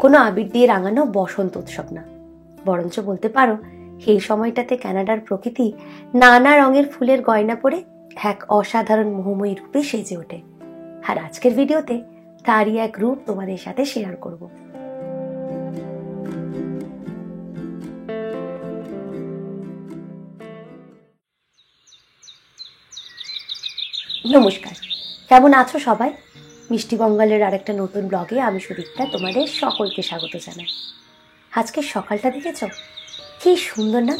কোনো আবির দিয়ে রাঙানো বসন্ত উৎসব না, বরঞ্চ বলতে পারো এই সময়টাতে কানাডার প্রকৃতি নানা রঙের ফুলের গয়না পরে এক অসাধারণ মোহময়ী রূপে সেজে ওঠে। আর আজকের ভিডিওতে তারই এক রূপ তোমাদের সাথে শেয়ার করব। নমস্কার, কেমন আছো সবাই? মিষ্টি বঙ্গালের আরেকটা নতুন ব্লগে আমি সুদীপ্তা তোমাদের সকলকে স্বাগত জানাই। আজকে সকালটা দেখেছ কি সুন্দর না?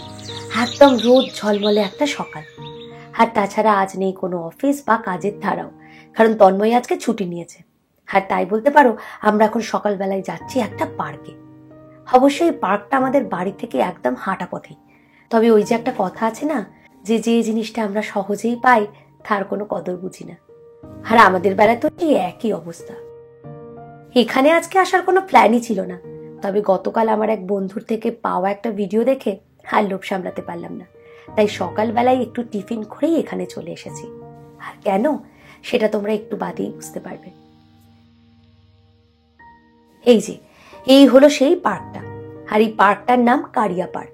একদম রোদ ঝলমলে একটা সকাল। আর তাছাড়া আজ নেই কোনো অফিস বা কাজের ধারাও, কারণ তন্ময় আজকে ছুটি নিয়েছে। আর তাই বলতে পারো আমরা এখন সকালবেলায় যাচ্ছি একটা পার্কে। অবশ্যই পার্কটা আমাদের বাড়ি থেকে একদম হাঁটা পথেই। তবে ওই যে একটা কথা আছে না, যে জিনিসটা আমরা সহজেই পাই তার কোনো কদর বুঝি না। আর আমাদের বেলা তো এই একই অবস্থা। এখানে আজকে আসার কোনো প্ল্যানই ছিল না, তবে গতকাল আমার এক বন্ধুর থেকে পাওয়া একটা ভিডিও দেখে আর লোভ সামলাতে পারলাম না, তাই সকালবেলায় একটু টিফিন করেই এখানে চলে এসেছি। আর কেন, সেটা তোমরা একটু বাদেই বুঝতে পারবে। এই হলো সেই পার্কটা, আর এই পার্কটার নাম কারিয়া পার্ক।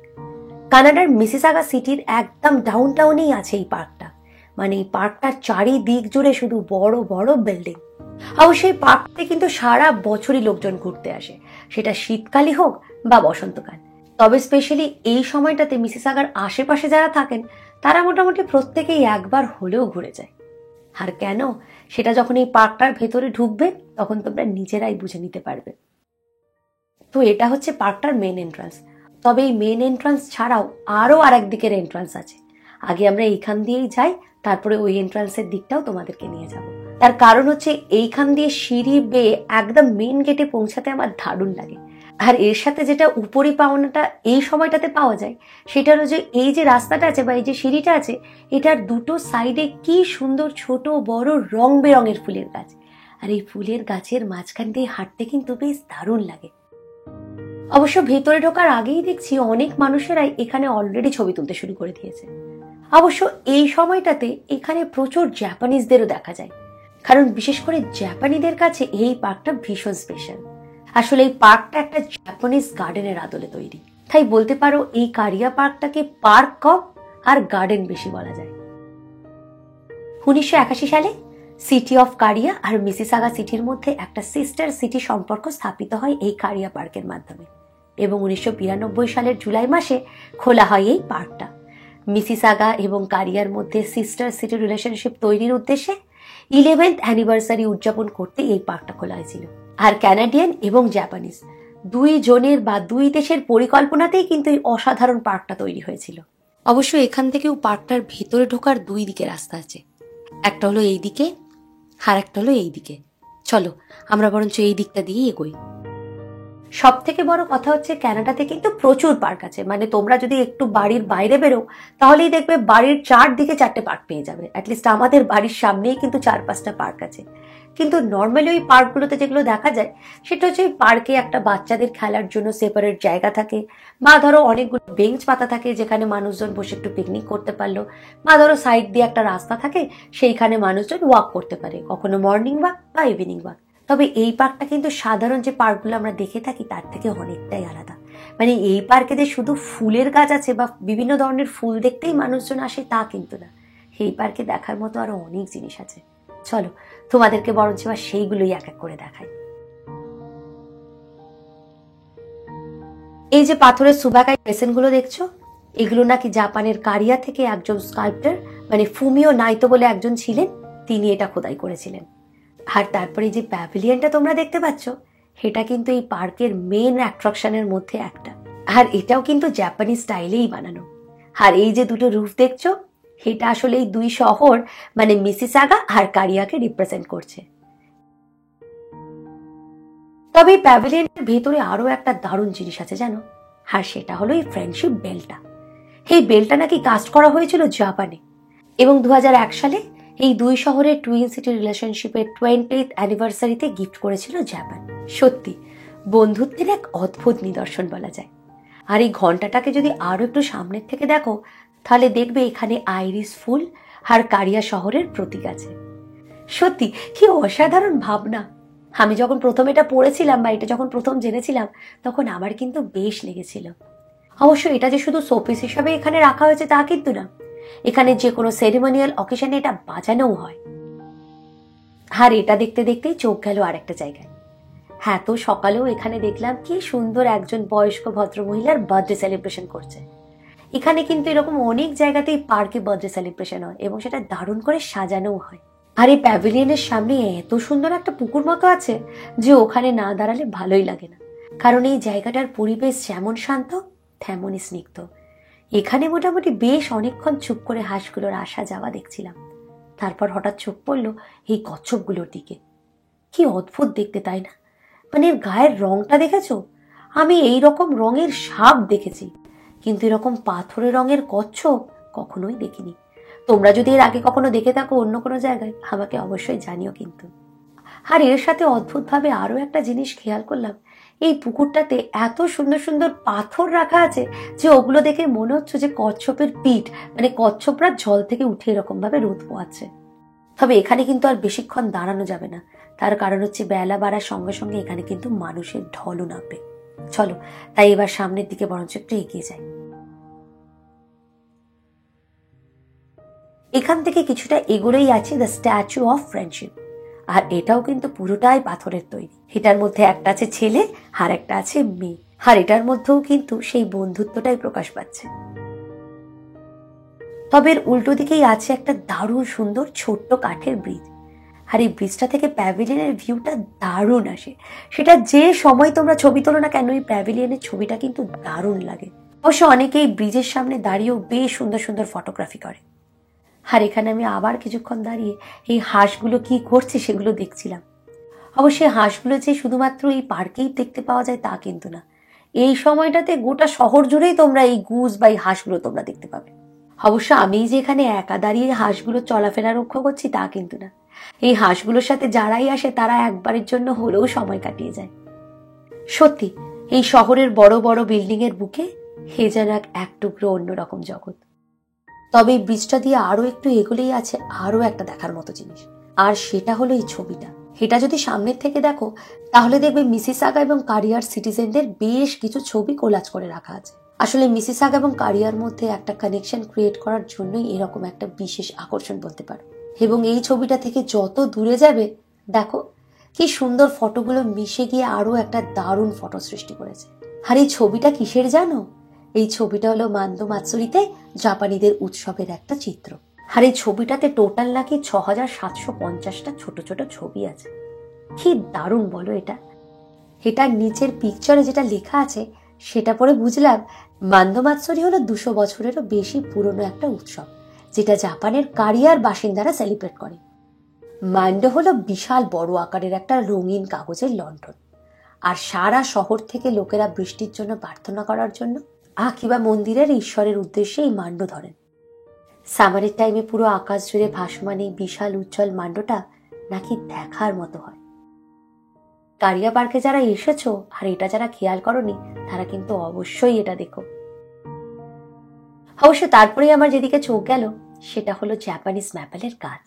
কানাডার মিসিসাগা সিটির একদম ডাউন টাউনেই আছে এই পার্কটা। মানে এই পার্কটার চারিদিক জুড়ে শুধু বড় বড় বিল্ডিং। অবশ্যই পার্কতে কিন্তু সারা বছরই লোকজন ঘুরতে আসে, সেটা শীতকালই হোক বা বসন্তকাল। তবে স্পেশালি এই সময়টাতে মিসিসাগার আশেপাশে যারা থাকেন তারা মোটামুটি প্রত্যেকেই একবার হলেও ঘুরে যায়। আর কেন, সেটা যখন এই পার্কটার ভেতরে ঢুকবে তখন তোমরা নিজেরাই বুঝে নিতে পারবে। তো এটা হচ্ছে পার্কটার মেন এন্ট্রান্স। তবে এই মেন এন্ট্রান্স ছাড়াও আরো আরেক দিকের এন্ট্রান্স আছে। আগে আমরা এইখান দিয়েই যাই, তারপরে ওই এন্ট্রান্সের দিকটাও তোমাদেরকে নিয়ে যাব। তার কারণ হচ্ছে এইখান দিয়ে সিঁড়ি বেয়ে একদম মেন গেটে পৌঁছাতে আমার দারুণ লাগে। আর এর সাথে যেটা উপরি পাওনাটা এই সময়টাতে পাওয়া যায় সেটা হলো যে এই যে রাস্তাটা আছে বা এই যে সিঁড়িটা আছে, এটার দুটো সাইডে কি সুন্দর ছোট বড় রং বেরঙের ফুলের গাছ। আর এই ফুলের গাছের মাঝখান দিয়ে হাঁটতে কিন্তু বেশ দারুণ লাগে। অবশ্য ভেতরে ঢোকার আগেই দেখছি অনেক মানুষেরাই এখানে অলরেডি ছবি তুলতে শুরু করে দিয়েছে। অবশ্য এই সময়টাতে এখানে প্রচুর জাপানিজদেরও দেখা যায়, কারণ বিশেষ করে জাপানিদের কাছে এই পার্কটা ভীষণ স্পেশাল। আসলে এই পার্কটা একটা জাপানিজ গার্ডেনের আদলে তৈরি, তাই বলতে পারো এই কারিয়া পার্কটাকে পার্ক কম আর গার্ডেন বেশি বলা যায়। 1981 সালে সিটি অফ কারিয়া আর মিসিসাগা সিটির মধ্যে একটা সিস্টার সিটি সম্পর্ক স্থাপিত হয় এই কারিয়া পার্কের মাধ্যমে, এবং 1992 সালের জুলাই মাসে খোলা হয় এই পার্কটা। মিসিসাগা এবং কারিয়ার মধ্যে সিস্টার সিটি রিলেশনশিপ তৈরির উদ্দেশ্যে 11th অ্যানিভার্সারি উদযাপন করতে এই পার্কটা খোলা হয়েছিল। আর কানাডিয়ান এবং জাপানিজ দুই জনের বা দুই দেশের পরিকল্পনাতেই কিন্তু এই অসাধারণ পার্কটা তৈরি হয়েছিল। অবশ্য এখান থেকেও পার্কটার ভেতরে ঢোকার দুই দিকে রাস্তা আছে, একটা হলো এই দিকে আর একটা হলো এই দিকে। চলো আমরা বরঞ্চ এই দিকটা দিয়েই এগোই। সব থেকে বড় কথা হচ্ছে কানাডাতে কিন্তু প্রচুর পার্ক আছে। মানে তোমরা যদি একটু বাড়ির বাইরে বেরো তাহলেই দেখবে বাড়ির চারদিকে 4টে পার্ক পেয়ে যাবে। অ্যাটলিস্ট আমাদের বাড়ির সামনেই কিন্তু 4-5টা পার্ক আছে। কিন্তু নর্মালি ওই পার্কগুলোতে যেগুলো দেখা যায় সেটা হচ্ছে ওই পার্কে একটা বাচ্চাদের খেলার জন্য সেপারেট জায়গা থাকে, বা ধরো অনেকগুলো বেঞ্চ পাতা থাকে যেখানে মানুষজন বসে একটু পিকনিক করতে পারলো, বা ধরো সাইড দিয়ে একটা রাস্তা থাকে সেইখানে মানুষজন ওয়াক করতে পারে, কখনো মর্নিং ওয়াক বা ইভিনিং ওয়াক। তবে এই পার্কটা কিন্তু সাধারণ যে পার্কগুলো আমরা দেখে থাকি তার থেকে অনেকটাই আলাদা। মানে এই পার্কে যে শুধু ফুলের গাছ আছে বা বিভিন্ন ধরনের ফুল দেখতেই মানুষজন আসে তা কিন্তু না, এই পার্কে দেখার মতো আরো অনেক জিনিস আছে। চলো তোমাদেরকে বরঞ্চ সেইগুলোই এক এক করে দেখাই। এই যে পাথরের সুবাকাই বেসিনগুলো দেখছো, এগুলো নাকি জাপানের কারিয়া থেকে একজন স্কাল্পটার মানে ফুমিও নাইতো বলে একজন ছিলেন, তিনি এটা খোদাই করেছিলেন। আর তারপরে যে প্যাভিলিয়নটা তোমরা দেখতে পাচ্ছ এটা কিন্তু এই পার্কের মেন অ্যাট্রাকশনের মধ্যে একটা, আর এটাও কিন্তু জাপানি স্টাইলেই বানানো। আর এই যে দুটো রুফ দেখছো এটা আসলে এই দুই শহর মানে মিসিসাগা আর কারিয়াকে রিপ্রেজেন্ট করছে। তবে এই প্যাভিলিয়নের ভেতরে আরো একটা দারুণ জিনিস আছে জানো, আর সেটা হলো এই ফ্রেন্ডশিপ বেলটা। এই বেলটা নাকি কাস্ট করা হয়েছিল জাপানে, এবং 2001 সালে এই দুই শহরের টুইন সিটি রিলেশনশিপের 20th অ্যানিভার্সারিতে গিফট করেছিল জাপান। সত্যি বন্ধুত্বের এক অদ্ভুত নিদর্শন বলা যায়। আর এই ঘন্টাটাকে যদি আরো একটু সামনের থেকে দেখো তাহলে দেখবে এখানে আইরিস ফুল আর কারিয়া শহরের প্রতীক আছে। সত্যি কি অসাধারণ ভাবনা। আমি যখন প্রথম এটা পড়েছিলাম বা এটা যখন প্রথম জেনেছিলাম তখন আমার কিন্তু বেশ লেগেছিল। অবশ্য এটা যে শুধু শোপিস হিসাবে এখানে রাখা হয়েছে তা কিন্তু না, এখানে যে কোনো সেরিমোনিয়াল অকেশনে এটা বাজানোও হয়। আর এটা দেখতে দেখতেই চোখ গেল আরেকটা জায়গায়। হ্যাঁ, তো সকালেও এখানে দেখলাম কি সুন্দর একজন বয়স্ক ভদ্রমহিলার বার্থডে সেলিব্রেশন করছে। এখানে কিন্তু এরকম অনেক জায়গাতেই পার্কে বার্থডে সেলিব্রেশন হয় এবং সেটা দারুণ করে সাজানোও হয়। আর এই প্যাভিলিয়নের সামনে এত সুন্দর একটা পুকুর মতো আছে যে ওখানে না দাঁড়ালে ভালোই লাগে না, কারণ এই জায়গাটার পরিবেশ যেমন শান্ত তেমনই স্নিগ্ধ। এখানে মোটামুটি বেশ অনেকক্ষণ চুপ করে হাঁসগুলোর আসা যাওয়া দেখছিলাম। তারপর হঠাৎ চোখ পড়লো এই কচ্ছপগুলোর দিকে। কি অদ্ভুত দেখতে, তাই না? মানে এর গায়ের রংটা দেখেছো? আমি এই রকম রঙের সাপ দেখেছি, কিন্তু এরকম পাথরের রঙের কচ্ছপ কখনোই দেখিনি। তোমরা যদি এর আগে কখনো দেখে থাকো অন্য কোনো জায়গায় আমাকে অবশ্যই জানিও কিন্তু। আর এর সাথে অদ্ভুতভাবে আরো একটা জিনিস খেয়াল করলাম, এই পুকুরটাতে এত সুন্দর সুন্দর পাথর রাখা আছে যে ওগুলো দেখে মনে হচ্ছে যে কচ্ছপের পিঠ, মানে কচ্ছপরা জল থেকে উঠে এরকম ভাবে রোদ পোয়াচ্ছে। তবে এখানে কিন্তু আর বেশিক্ষণ দাঁড়ানো যাবে না, তার কারণ হচ্ছে বেলা বাড়ার সঙ্গে সঙ্গে এখানে কিন্তু মানুষের ঢলও নামবে। চলো তাই এবার সামনের দিকে বরঞ্চ একটু এগিয়ে যাই। এখান থেকে কিছুটা এগোলেই আছে দ্য স্ট্যাচু অফ ফ্রেন্ডশিপ, আর এটাও কিন্তু পুরোটাই পাথরের তৈরি। এটার মধ্যে একটা আছে ছেলে আর একটা আছে মেয়ে, আর এটার মধ্যেও কিন্তু সেই বন্ধুত্বটাই প্রকাশ পাচ্ছে। তবে এর উল্টো দিকেই আছে একটা দারুণ সুন্দর ছোট্ট কাঠের ব্রিজ, আর এই ব্রিজটা থেকে প্যাভিলিয়নের ভিউটা দারুণ আসে। সেটা যে সময় তোমরা ছবি তোলো না কেন, এই প্যাভিলিয়নের ছবিটা কিন্তু দারুণ লাগে। অবশ্য অনেকেই ব্রিজের সামনে দাঁড়িয়েও বেশ সুন্দর সুন্দর ফটোগ্রাফি করে। আর এখানে আমি আবার কিছুক্ষণ দাঁড়িয়ে এই হাঁসগুলো কি করছে সেগুলো দেখছিলাম। অবশ্যই হাঁসগুলো যে শুধুমাত্র এই পার্কেই দেখতে পাওয়া যায় তা কিন্তু না, এই সময়টাতে গোটা শহর জুড়েই তোমরা এই গুজ বা এই হাঁসগুলো তোমরা দেখতে পাবে। অবশ্য আমি যে এখানে একা দাঁড়িয়ে হাঁসগুলো চলাফেরা রক্ষা করছি তা কিন্তু না, এই হাঁসগুলোর সাথে যারাই আসে তারা একবারের জন্য হলেও সময় কাটিয়ে যায়। সত্যি এই শহরের বড় বড় বিল্ডিং এর বুকে হে যেন এক টুকরো অন্যরকম জগৎ। তবে এই ব্রিজটা দিয়ে আরো একটু এগোলেই আছে আরো একটা দেখার মতো জিনিস, আর সেটা হলো এই ছবিটা। এটা যদি সামনের থেকে দেখো তাহলে দেখবে মিসিসাগা এবং কারিয়ার সিটিজেনদের বেশ কিছু ছবি কোলাজ করে রাখা আছে। আসলে মিসিসাগা এবং কারিয়ার মধ্যে একটা কানেকশন ক্রিয়েট করার জন্যই এরকম একটা বিশেষ আকর্ষণ বলতে পারো। এবং এই ছবিটা থেকে যত দূরে যাবে দেখো কি সুন্দর ফটোগুলো মিশে গিয়ে আরো একটা দারুণ ফটো সৃষ্টি করেছে। আর এই ছবিটা কিসের জানো? এই ছবিটা হলো মান্দো মাতসুরিতে জাপানিদের উৎসবের একটা চিত্র। আর এই ছবিটাতে টোটাল নাকি 6750টা ছোট ছোট ছবি আছে। কি দারুণ বলো এটা। এটার নিচের পিকচারে যেটা লেখা আছে সেটা পরে বুঝলাম মান্দো মাতসুরি হলো 200 বছরেরও বেশি পুরনো একটা উৎসব, যেটা জাপানের কারিয়ার বাসিন্দারা সেলিব্রেট করে। মান্ডো হলো বিশাল বড় আকারের একটা রঙিন কাগজের লণ্ঠন, আর সারা শহর থেকে লোকেরা বৃষ্টির জন্য প্রার্থনা করার জন্য আকিবা মন্দিরের ঈশ্বরের উদ্দেশ্যে এই মান্ডো ধরেন। সামারের টাইমে পুরো আকাশ জুড়ে ভাসমান এই বিশাল উজ্জ্বল মান্ডোটা নাকি দেখার মতো হয়। কারিয়া পার্কে যারা এসেছো আর এটা যারা খেয়াল করনি তারা কিন্তু অবশ্যই এটা দেখো। অবশ্য তারপরেই আমার যেদিকে চোখ গেল সেটা হলো জাপানিজ ম্যাপেলের গাছ।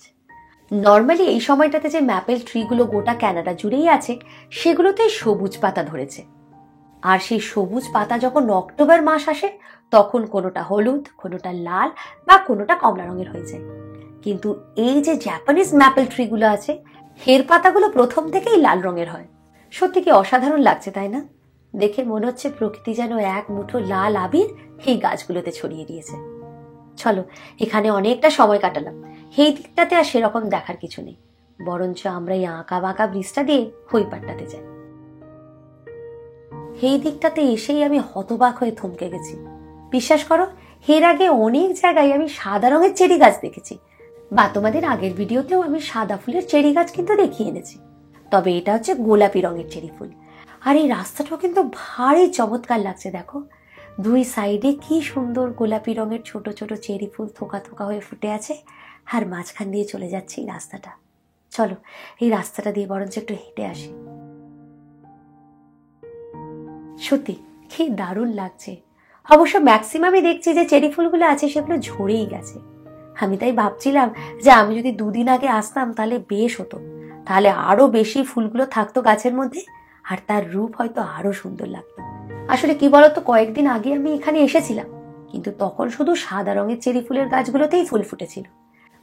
নর্মালি এই সময়টাতে যে ম্যাপেল ট্রিগুলো গোটা কানাডা জুড়েই আছে সেগুলোতে সবুজ পাতা ধরেছে, আর সেই সবুজ পাতা যখন অক্টোবর মাস আসে তখন কোনোটা হলুদ, কোনোটা লাল বা কোনোটা কমলা রঙের হয়ে যায়। কিন্তু এই যে জাপানিজ ম্যাপেল ট্রিগুলো আছে এর পাতাগুলো প্রথম থেকেই লাল রঙের হয়। সত্যি কি অসাধারণ লাগছে, তাই না? দেখে মনে হচ্ছে প্রকৃতি যেন এক মুঠো লাল আবির এই গাছগুলোতে ছড়িয়ে দিয়েছে। চলো এখানে অনেকটা সময় কাটালাম, এই দিকটাতে আর সেরকম দেখার কিছু নেই, বরঞ্চ আমরা এই আঁকা বাঁকা ব্রিজটা দিয়ে ওই পাটটাতে যাই। এই দিকটাতে এসেই আমি হতবাক হয়ে থমকে গেছি। বিশ্বাস করো এর আগে অনেক জায়গায় আমি সাদা রঙের চেরি গাছ দেখেছি, বা তোমাদের আগের ভিডিওতেও আমি সাদা ফুলের চেরি গাছ কিন্তু দেখিয়ে এনেছি। তবে এটা হচ্ছে গোলাপি রঙের চেরি ফুল। আর এই রাস্তাটাও কিন্তু ভারী চমৎকার লাগছে। দেখো দুই সাইডে কি সুন্দর গোলাপি রঙের ছোট ছোট চেরি ফুল থোকা থোকা হয়ে ফুটে আছে, আর মাঝখান দিয়ে চলে যাচ্ছে এই রাস্তাটা। চলো এই রাস্তাটা দিয়ে বরঞ্চ একটু হেঁটে আসি। সত্যি কি দারুণ লাগছে। অবশ্য ম্যাক্সিমামই দেখছি যে চেরি ফুলগুলো আছে সেগুলো ঝরেই গেছে। আমি তাই ভাবছিলাম যে আমি যদি 2 দিন আগে আসতাম তাহলে বেশ হতো, তাহলে আরো বেশি ফুলগুলো থাকতো গাছের মধ্যে, আর তার রূপ হয়তো আরো সুন্দর লাগতো। আসলে কি বলতো, কয়েকদিন আগে আমি এখানে এসেছিলাম, কিন্তু তখন শুধু সাদা রঙের চেরি ফুলের গাছগুলোতেই ফুল ফুটেছিল,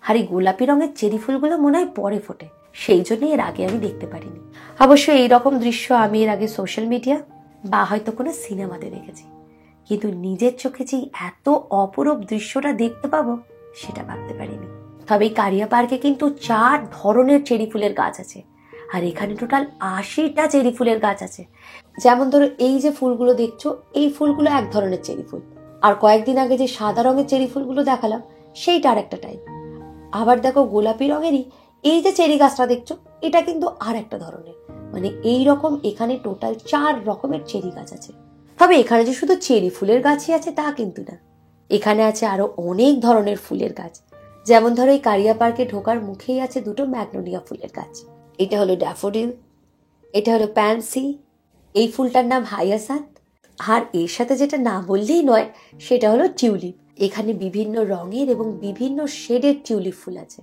আর এই গোলাপি রঙের চেরি ফুলগুলো মনে হয় পরে ফোটে, সেই জন্য এর আগে আমি দেখতে পারিনি। অবশ্য এইরকম দৃশ্য আমি এর আগে সোশ্যাল মিডিয়া বা হয়তো কোনো সিনেমাতে দেখেছি, কিন্তু নিজের চোখে যে এত অপরূপ দৃশ্যটা দেখতে পাবো সেটা ভাবতে পারিনি। তবে এই কারিয়া পার্কে কিন্তু 4 ধরনের চেরি ফুলের গাছ আছে, আর এখানে টোটাল 80টা চেরি ফুলের গাছ আছে। যেমন ধরো এই যে ফুলগুলো দেখছো, এই ফুলগুলো এক ধরনের চেরি ফুল, আর কয়েকদিন আগে যে সাদা রঙের চেরি ফুলগুলো দেখালাম সেইটা আর একটা টাইপ। আবার দেখো গোলাপি রঙেরই এই যে চেরি গাছটা দেখছো, এটা কিন্তু আর একটা ধরনের। মানে এই রকম এখানে টোটাল 4 রকমের চেরি গাছ আছে। তবে এখানে যে শুধু চেরি ফুলের গাছই আছে তা কিন্তু না, এখানে আছে আরো অনেক ধরনের ফুলের গাছ। যেমন ধরো এই কারিয়া পার্কে ঢোকার মুখেই আছে 2টো ম্যাগনোলিয়া ফুলের গাছ। এটা হলো ড্যাফোডিল, এটা হলো প্যান্সি, এই ফুলটার নাম হায়াসান্থ, আর এর সাথে যেটা না বললেই নয় সেটা হলো টিউলিপ। এখানে বিভিন্ন রঙের এবং বিভিন্ন শেডের টিউলিপ ফুল আছে।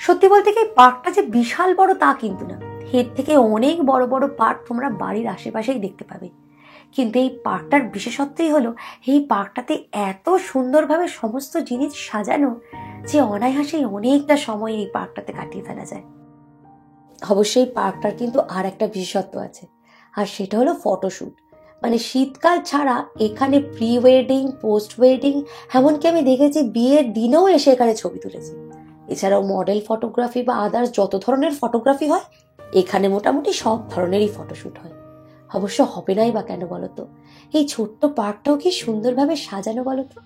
সত্যি বলতে কি পার্কটা যে বিশাল বড় তা কিন্তু না, এর থেকে অনেক বড় বড় পার্ক তোমরা বাড়ির আশেপাশেই দেখতে পাবে। কিন্তু এই পার্কটার বিশেষত্বই হলো এই পার্কটাতে এত সুন্দরভাবে সমস্ত জিনিস সাজানো যে অনায়াসেই অনেকটা সময় এই পার্কটাতে কাটিয়ে ফেলা যায়। অবশ্যই পার্কটার কিন্তু আর একটা বিশেষত্ব আছে, আর সেটা হলো ফটোশুট। মানে শীতকাল ছাড়া এখানে প্রি ওয়েডিং, পোস্ট ওয়েডিং, এমনকি আমি দেখেছি বিয়ের দিনেও এসে এখানে ছবি তুলেছে। এছাড়াও মডেল ফটোগ্রাফি বা আদার্স যত ধরনের ফটোগ্রাফি হয় এখানে মোটামুটি সব ধরনেরই ফটোশুট হয়। অবশ্য হবে নাই বা কেন বলতো, এই ছোট্ট পার্কটাও কি সুন্দরভাবে সাজানো বলতো।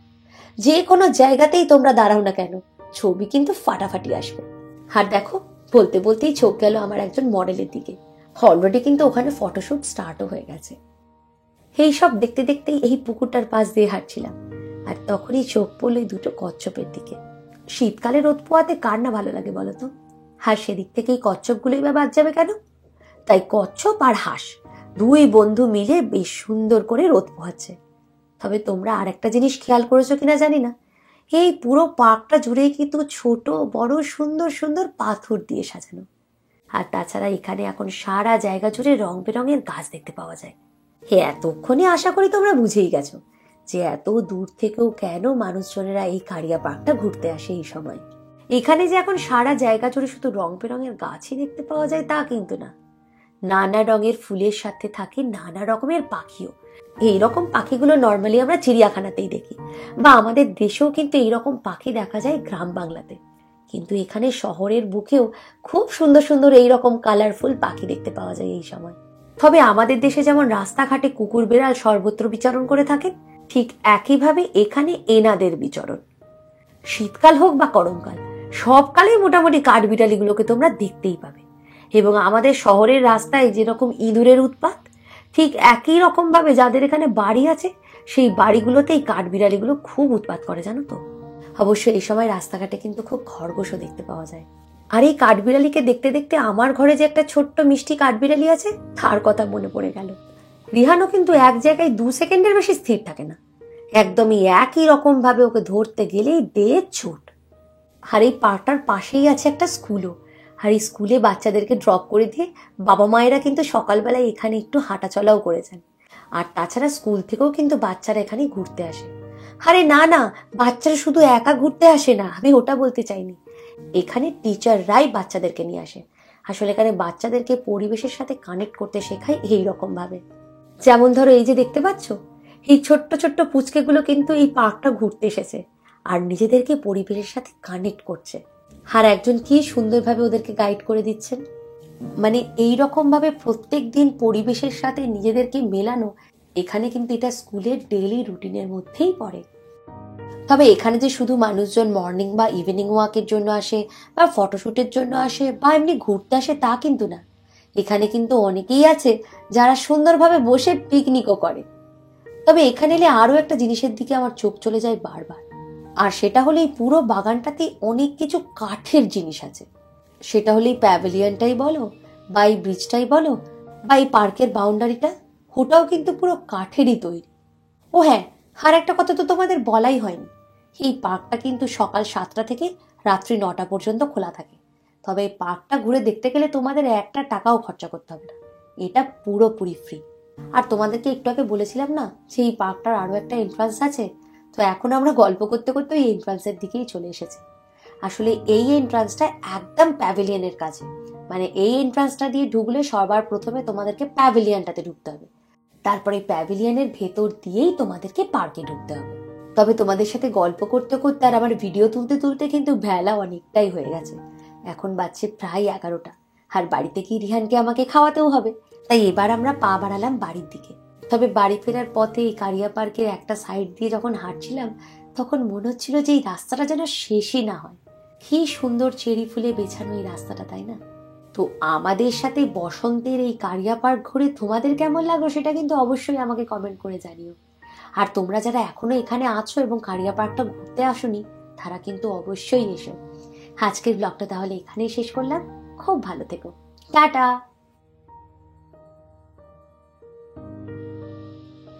যে কোনো জায়গাতেই তোমরা দাঁড়াও না কেন ছবি কিন্তু ফাটাফাটি আসবে। আর দেখো বলতে বলতেই চোখ গেল আমার একজন মডেলের দিকে, অলরেডি কিন্তু ওখানে ফটোশুট স্টার্টও হয়ে গেছে। এই সব দেখতে দেখতেই এই পুকুরটার পাশ দিয়ে হাঁটছিলাম, আর তখনই চোখ পড়লো 2টো কচ্ছপের দিকে। শীতকালে রোদ পোয়াতে কার না ভালো লাগে বলতো, আর সেদিক থেকে এই কচ্ছপগুলোই বা বাদ যাবে কেন। তাই কচ্ছপ আর হাঁস 2 বন্ধু মিলে বেশ সুন্দর করে রোদ পোহাচ্ছে। তবে তোমরা আর একটা জিনিস খেয়াল করেছো কিনা জানি না, এই পুরো পার্কটা জুড়ে কিন্তু ছোট বড় সুন্দর সুন্দর পাথর দিয়ে সাজানো। আর তাছাড়া এখানে এখন সারা জায়গা জুড়ে রং বেরঙের গাছ দেখতে পাওয়া যায়। এতক্ষণে আশা করি তোমরা বুঝেই গেছো যে এত দূর থেকেও কেন মানুষজনেরা এই কারিয়া পার্কটা ঘুরতে আসে এই সময়। এখানে যে এখন সারা জায়গা জুড়ে শুধু রং বেরঙের গাছই দেখতে পাওয়া যায় তা কিন্তু না, নানা রঙের ফুলের সাথে থাকে নানা রকমের পাখিও। এইরকম পাখিগুলো নর্মালি আমরা চিড়িয়াখানাতেই দেখি, বা আমাদের দেশেও কিন্তু এইরকম পাখি দেখা যায় গ্রাম বাংলাতে। কিন্তু এখানে শহরের বুকেও খুব সুন্দর সুন্দর এইরকম কালারফুল পাখি দেখতে পাওয়া যায় এই সময়। তবে আমাদের দেশে যেমন রাস্তাঘাটে কুকুর বেড়াল সর্বত্র বিচরণ করে থাকেন, ঠিক একইভাবে এখানে এনাদের বিচরণ। শীতকাল হোক বা গরমকাল, সবকালেই মোটামুটি কাঠবিড়ালিগুলোকে তোমরা দেখতেই পাবে। এবং আমাদের শহরের রাস্তায় যেরকম ইঁদুরের উৎপাত, ঠিক একই রকম ভাবে যাদের এখানে বাড়ি আছে সেই বাড়িগুলোতেই কাঠবিড়ালিগুলো খুব উৎপাত করে, জানো তো। অবশ্য এই সময় রাস্তাঘাটে কিন্তু খুব খরগোশও দেখতে পাওয়া যায়। আর এই কাঠবিড়ালিকে দেখতে দেখতে আমার ঘরে যে একটা ছোট্ট মিষ্টি কাঠবিড়ালি আছে তার কথা মনে পড়ে গেল। রিহানও কিন্তু এক জায়গায় 2 সেকেন্ডের বেশি স্থির থাকে না, একদমই একই রকম ভাবে ওকে ধরতে গেলেই দেড় ছুট। আর এই পার্কটার পাশেই আছে একটা স্কুলও, আর এই স্কুলে বাচ্চাদেরকে ড্রপ করে দিয়ে বাবা মায়েরা কিন্তু সকালবেলায় এখানে একটু হাঁটাচলাও করেছেন। আর তাছাড়া স্কুল থেকেও কিন্তু বাচ্চারা এখানে ঘুরতে আসে। আরে না না, বাচ্চারা শুধু একা ঘুরতে আসে না, আমি ওটা বলতে চাইনি। এখানে টিচাররাই বাচ্চাদেরকে নিয়ে আসে। আসলে এখানে বাচ্চাদেরকে পরিবেশের সাথে কানেক্ট করতে শেখায় এইরকম ভাবে। যেমন ধরো এই যে দেখতে পাচ্ছ, এই ছোট্ট ছোট্ট পুচকেগুলো কিন্তু এই পার্কটা ঘুরতে এসেছে আর নিজেদেরকে পরিবেশের সাথে কানেক্ট করছে। আর একজন কি সুন্দরভাবে ওদেরকে গাইড করে দিচ্ছেন। মানে এইরকম ভাবে প্রত্যেক দিন পরিবেশের সাথে নিজেদেরকে মেলানো, এখানে কিন্তু এটা স্কুলের ডেইলি রুটিনের মধ্যেই পড়ে। তবে এখানে যে শুধু মানুষজন মর্নিং বা ইভিনিং ওয়াকের জন্য আসে বা ফটোশুটের জন্য আসে বা এমনি ঘুরতে আসে তা কিন্তু না, এখানে কিন্তু অনেকেই আছে যারা সুন্দরভাবে বসে পিকনিকও করে। তবে এখানে এলে আরো একটা জিনিসের দিকে আমার চোখ চলে যায় বারবার, আর সেটা হলো এই পুরো বাগানটাতে অনেক কিছু কাঠের জিনিস আছে। সেটা হলো এই প্যাভিলিয়নটাই বলো বা এই ব্রিজটাই বলো বা এই পার্কের বাউন্ডারিটা, ওটাও কিন্তু পুরো কাঠেরই তৈরি। ও হ্যাঁ, আর একটা কথা তো তোমাদের বলাই হয়নি, এই পার্কটা কিন্তু সকাল 7টা থেকে রাত্রি 9টা পর্যন্ত খোলা থাকে। তবে এই পার্কটা ঘুরে দেখতে গেলে তোমাদের একটা টাকাও খরচা করতে হবে না, এটা পুরোপুরি ফ্রি। আর তোমাদেরকে একটু আগে বলেছিলাম না যে এই পার্কটার আরো একটা এন্ট্রান্স আছে, তো এখন আমরা গল্প করতে করতে ওই এন্ট্রান্সের দিকেই চলে এসেছি। আসলে এই এন্ট্রান্সটা একদম প্যাভিলিয়নের কাছে, মানে এই এন্ট্রান্সটা দিয়ে ঢুকলে সবার প্রথমে তোমাদেরকে প্যাভিলিয়নটাতে ঢুকতে হবে, তারপরে প্যাভিলিয়নের ভেতর দিয়েই তোমাদেরকে পার্কে ঢুকতে হবে। তবে তোমাদের সাথে গল্প করতে করতে আর আমার ভিডিও তুলতে তুলতে কিন্তু বেলা অনেকটাই হয়ে গেছে, এখন বাজছে প্রায় 11টা, আর বাড়িতে কি রিহানকে আমাকে খাওয়াতেও হবে। তাই এবার আমরা পা বাড়ালাম বাড়ির দিকে। তবে বাড়ি ফেরার পথে এই কারিয়া পার্কের একটা সাইড দিয়ে যখন হাঁটছিলাম তখন মনে হচ্ছিল যে এই রাস্তাটা যেন শেষই না হয়। কি সুন্দর চেরি ফুলে বেছানো এই রাস্তাটা, তাই না? তো আমাদের সাথে বসন্তের এই কারিয়া পার্ক ঘুরে তোমাদের কেমন লাগলো সেটা কিন্তু অবশ্যই আমাকে কমেন্ট করে জানিও। আর তোমরা যারা এখনো এখানে আছো এবং কারিয়া পার্কটা ঘুরতে আসোনি তারা কিন্তু অবশ্যই এসো। আজকের ব্লগটা তাহলে এখানেই শেষ করলাম। খুব ভালো থেকো, টাটা।